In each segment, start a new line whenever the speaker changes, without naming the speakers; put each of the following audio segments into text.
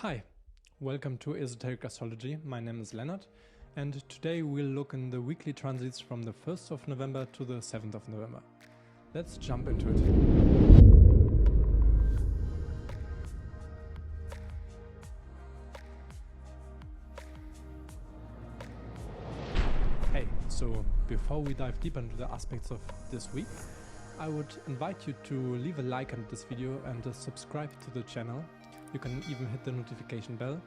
Hi, welcome to Esoteric Astrology. My name is Lennart, and today we'll look in the weekly transits from the 1st of November to the 7th of November. Let's jump into it. Hey, so before we dive deeper into the aspects of this week, I would invite you to leave a like on this video and subscribe to the channel. You can even hit the notification bell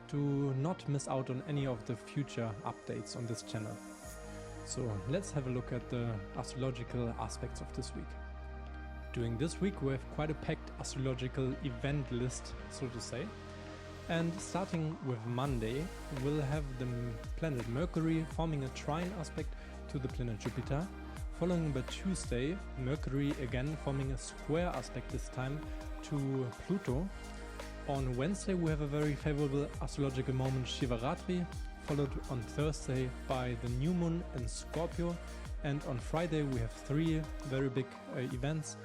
to not miss out on any of the future updates on this channel. So let's have a look at the astrological aspects of this week. During this week we have quite a packed astrological event list, so to say. And starting with Monday, we'll have the planet Mercury forming a trine aspect to the planet Jupiter. Following by Tuesday, Mercury again forming a square aspect, this time to Pluto. On Wednesday we have a very favorable astrological moment, Shivaratri, followed on Thursday by the new moon in Scorpio, and on Friday we have three very big events.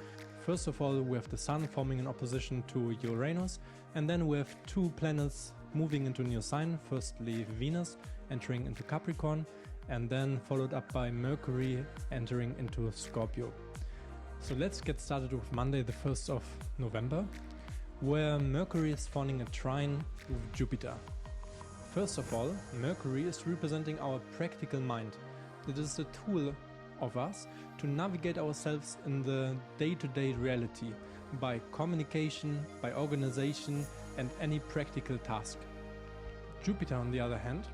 First of all, we have the Sun forming an opposition to Uranus, and then we have two planets moving into a new sign, firstly Venus entering into Capricorn, and then followed up by Mercury entering into Scorpio. So let's get started with Monday, the 1st of November. Where Mercury is forming a trine with Jupiter. First of all, Mercury is representing our practical mind. It is a tool of us to navigate ourselves in the day-to-day reality by communication, by organization and any practical task. Jupiter, on the other hand,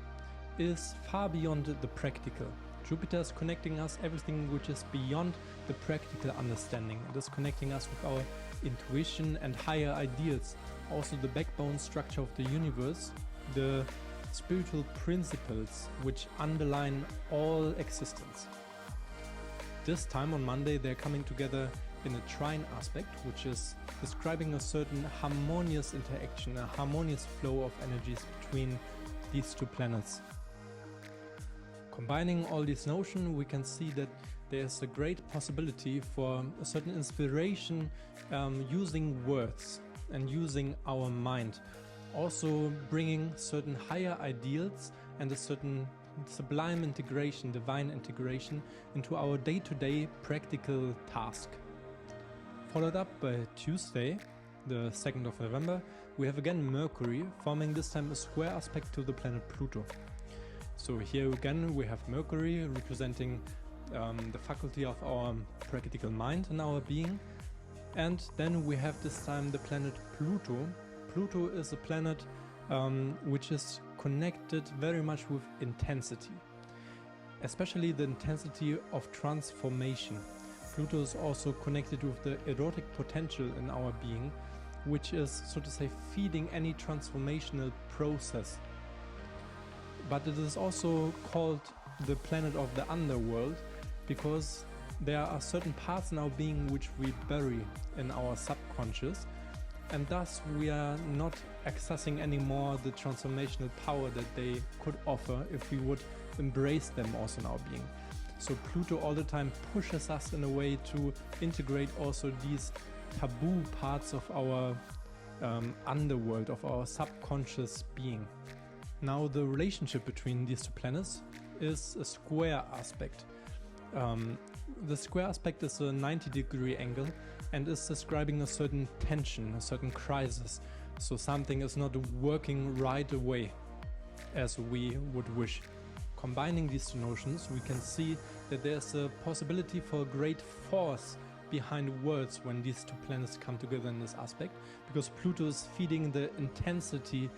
is far beyond the practical. Jupiter is connecting us everything which is beyond the practical understanding. It is connecting us with our intuition and higher ideals, also the backbone structure of the universe, the spiritual principles which underline all existence. This time on Monday they're coming together in a trine aspect, which is describing a certain harmonious interaction, a harmonious flow of energies between these two planets. Combining all these notions, we can see that there's a great possibility for a certain inspiration using words and using our mind. Also bringing certain higher ideals and a certain sublime integration, divine integration into our day-to-day practical task. Followed up by Tuesday, the 2nd of November, we have again Mercury forming this time a square aspect to the planet Pluto. So here again we have Mercury representing the faculty of our practical mind and our being. And then we have this time the planet Pluto. Pluto is a planet which is connected very much with intensity, especially the intensity of transformation. Pluto is also connected with the erotic potential in our being, which is, so to say, feeding any transformational process. But it is also called the planet of the underworld because there are certain parts in our being which we bury in our subconscious, and thus we are not accessing anymore the transformational power that they could offer if we would embrace them also in our being. So Pluto all the time pushes us in a way to integrate also these taboo parts of our underworld, of our subconscious being. Now the relationship between these two planets is a square aspect. The square aspect is a 90-degree angle and is describing a certain tension, a certain crisis. So something is not working right away as we would wish. Combining these two notions, we can see that there's a possibility for a great force behind words when these two planets come together in this aspect, because Pluto is feeding the intensity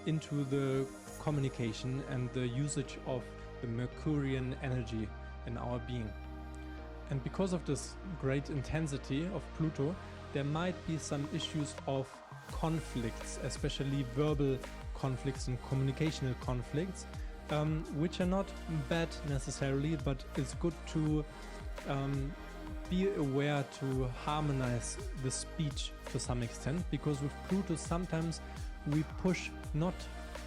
into the communication and the usage of the Mercurian energy in our being. And because of this great intensity of Pluto, there might be some issues of conflicts, especially verbal conflicts and communicational conflicts, which are not bad necessarily, but it's good to be aware to harmonize the speech to some extent, because with Pluto sometimes we push not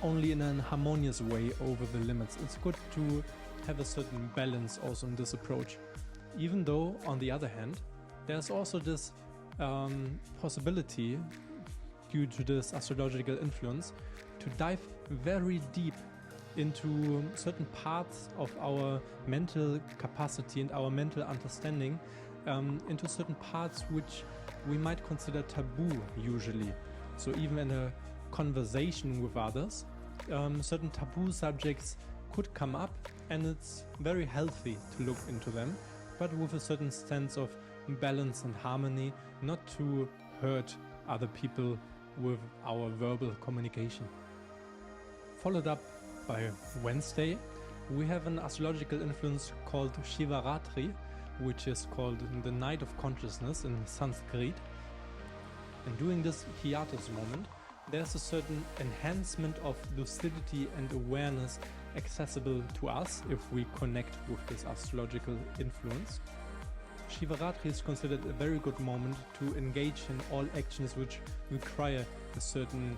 only in a harmonious way over the limits. It's good to have a certain balance also in this approach. Even though, on the other hand, there's also this possibility ask you to this astrological influence to dive very deep into certain parts of our mental capacity and our mental understanding, into certain parts which we might consider taboo usually. So even in a conversation with others, certain taboo subjects could come up, and it's very healthy to look into them, but with a certain sense of balance and harmony, not to hurt other people with our verbal communication. Followed up by Wednesday, we have an astrological influence called Shivaratri, which is called the Night of Consciousness in Sanskrit. And during this hiatus moment, there's a certain enhancement of lucidity and awareness accessible to us if we connect with this astrological influence. Shivaratri is considered a very good moment to engage in all actions which require a certain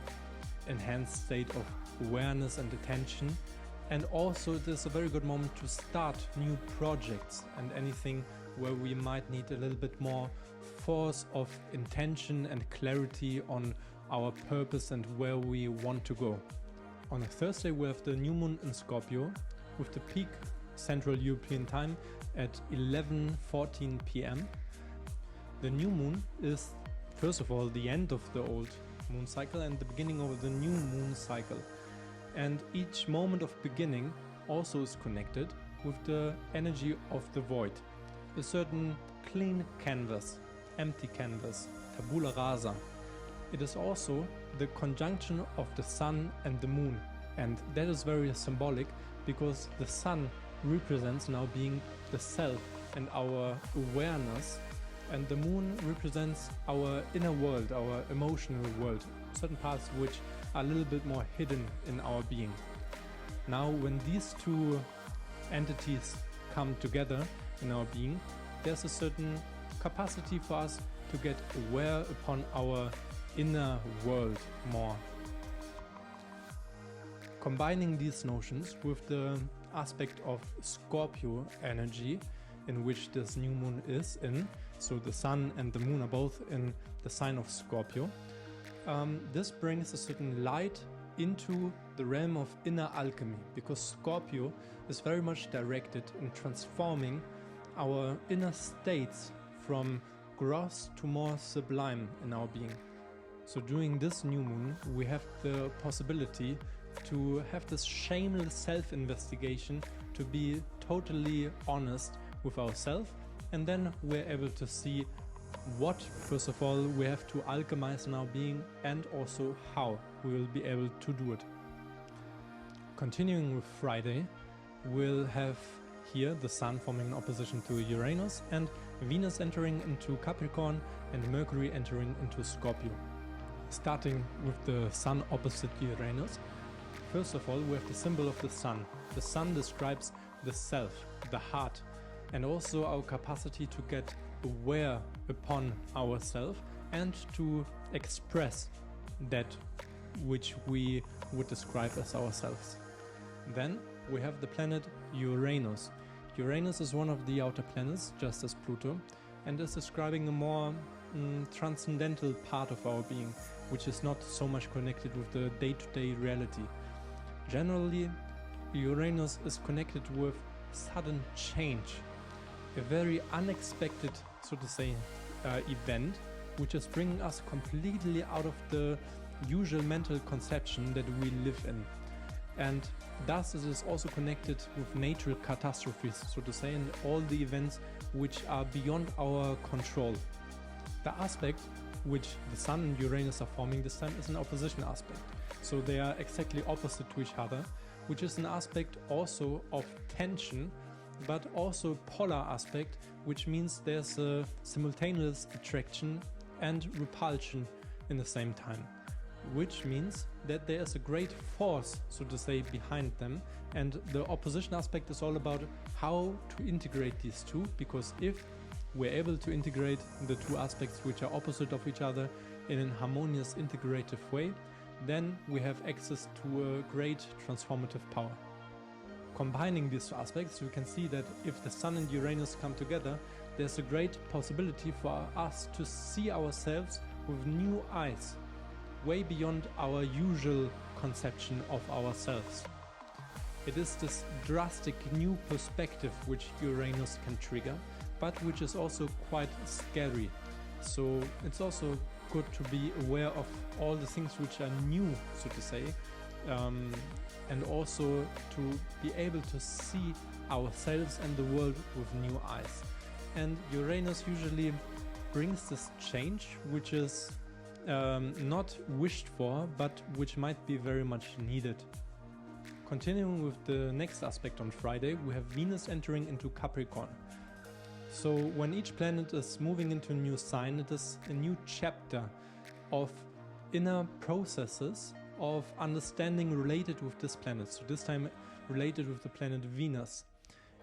enhanced state of awareness and attention, and also it is a very good moment to start new projects and anything where we might need a little bit more force of intention and clarity on our purpose and where we want to go. On a Thursday we have the new moon in Scorpio with the peak Central European time at 11:14 p.m. The new moon is first of all the end of the old moon cycle and the beginning of the new moon cycle. And each moment of beginning also is connected with the energy of the void. A certain clean canvas, empty canvas, tabula rasa. It is also the conjunction of the sun and the moon. And that is very symbolic because the sun represents now being the self and our awareness, and the moon represents our inner world, our emotional world, certain parts which are a little bit more hidden in our being. Now when these two entities come together in our being, there's a certain capacity for us to get aware upon our inner world more. Combining these notions with the aspect of Scorpio energy in which this new moon is in, so the sun and the moon are both in the sign of Scorpio, this brings a certain light into the realm of inner alchemy, because Scorpio is very much directed in transforming our inner states from gross to more sublime in our being. So during this new moon we have the possibility to have this shameless self-investigation, to be totally honest with ourselves, and then we're able to see what, first of all, we have to alchemize in our being, and also how we will be able to do it. Continuing with Friday, we'll have here the Sun forming an opposition to Uranus, and Venus entering into Capricorn, and Mercury entering into Scorpio. Starting with the Sun opposite Uranus, first of all we have the symbol of the Sun. The Sun describes the self, the heart, and also our capacity to get aware upon ourselves and to express that which we would describe as ourselves. Then we have the planet Uranus. Uranus is one of the outer planets, just as Pluto, and is describing a more transcendental part of our being, which is not so much connected with the day-to-day reality. Generally, Uranus is connected with sudden change, a very unexpected, so to say, event, which is bringing us completely out of the usual mental conception that we live in. And thus it is also connected with natural catastrophes, so to say, and all the events which are beyond our control. The aspect which the Sun and Uranus are forming this time is an opposition aspect. So they are exactly opposite to each other, which is an aspect also of tension, but also polar aspect, which means there's a simultaneous attraction and repulsion in the same time, which means that there is a great force, so to say, behind them. And the opposition aspect is all about how to integrate these two, because if we're able to integrate the two aspects which are opposite of each other in a harmonious integrative way, then we have access to a great transformative power. Combining these two aspects, we can see that if the Sun and Uranus come together, there's a great possibility for us to see ourselves with new eyes, way beyond our usual conception of ourselves. It is this drastic new perspective which Uranus can trigger, but which is also quite scary. So it's also good to be aware of all the things which are new, so to say, and also to be able to see ourselves and the world with new eyes. And Uranus usually brings this change, which is not wished for, but which might be very much needed. Continuing with the next aspect on Friday, we have Venus entering into Capricorn. So when each planet is moving into a new sign, it is a new chapter of inner processes of understanding related with this planet. So this time related with the planet Venus.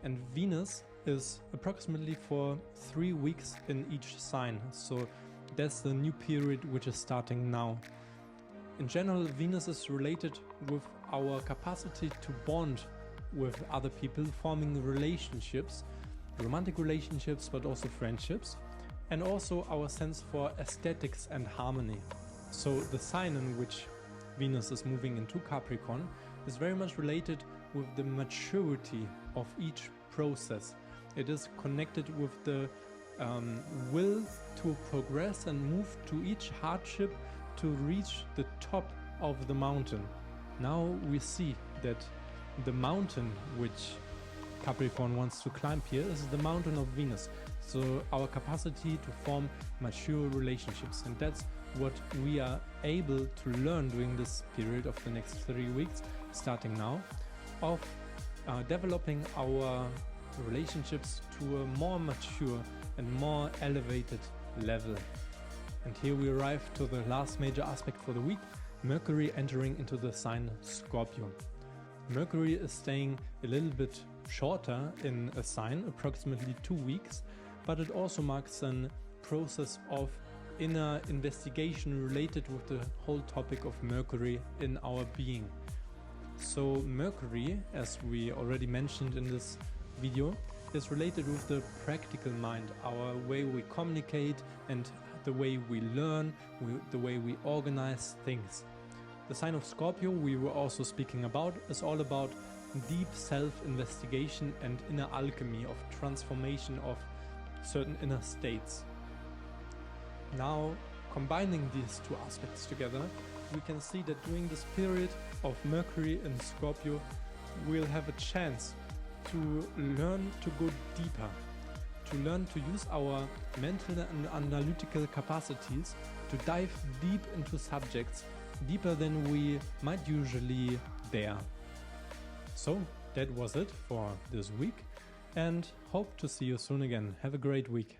And Venus is approximately for 3 weeks in each sign. So that's the new period which is starting now. In general, Venus is related with our capacity to bond with other people, forming relationships, romantic relationships, but also friendships, and also our sense for aesthetics and harmony. So the sign in which Venus is moving into Capricorn is very much related with the maturity of each process. It is connected with the will to progress and move to each hardship to reach the top of the mountain. Now we see that the mountain which Capricorn wants to climb here is the mountain of Venus. So our capacity to form mature relationships, and that's what we are able to learn during this period of the next 3 weeks, starting now, of developing our relationships to a more mature and more elevated level. And here we arrive to the last major aspect for the week, Mercury entering into the sign Scorpio. Mercury is staying a little bit shorter in a sign, approximately 2 weeks, but it also marks a process of inner investigation related with the whole topic of Mercury in our being. So Mercury, as we already mentioned in this video, is related with the practical mind, our way we communicate and the way we learn, the way we organize things. The sign of Scorpio we were also speaking about is all about deep self-investigation and inner alchemy of transformation of certain inner states. Now, combining these two aspects together, we can see that during this period of Mercury in Scorpio, we'll have a chance to learn to go deeper, to learn to use our mental and analytical capacities to dive deep into subjects, deeper than we might usually dare. So that was it for this week, and hope to see you soon again. Have a great week.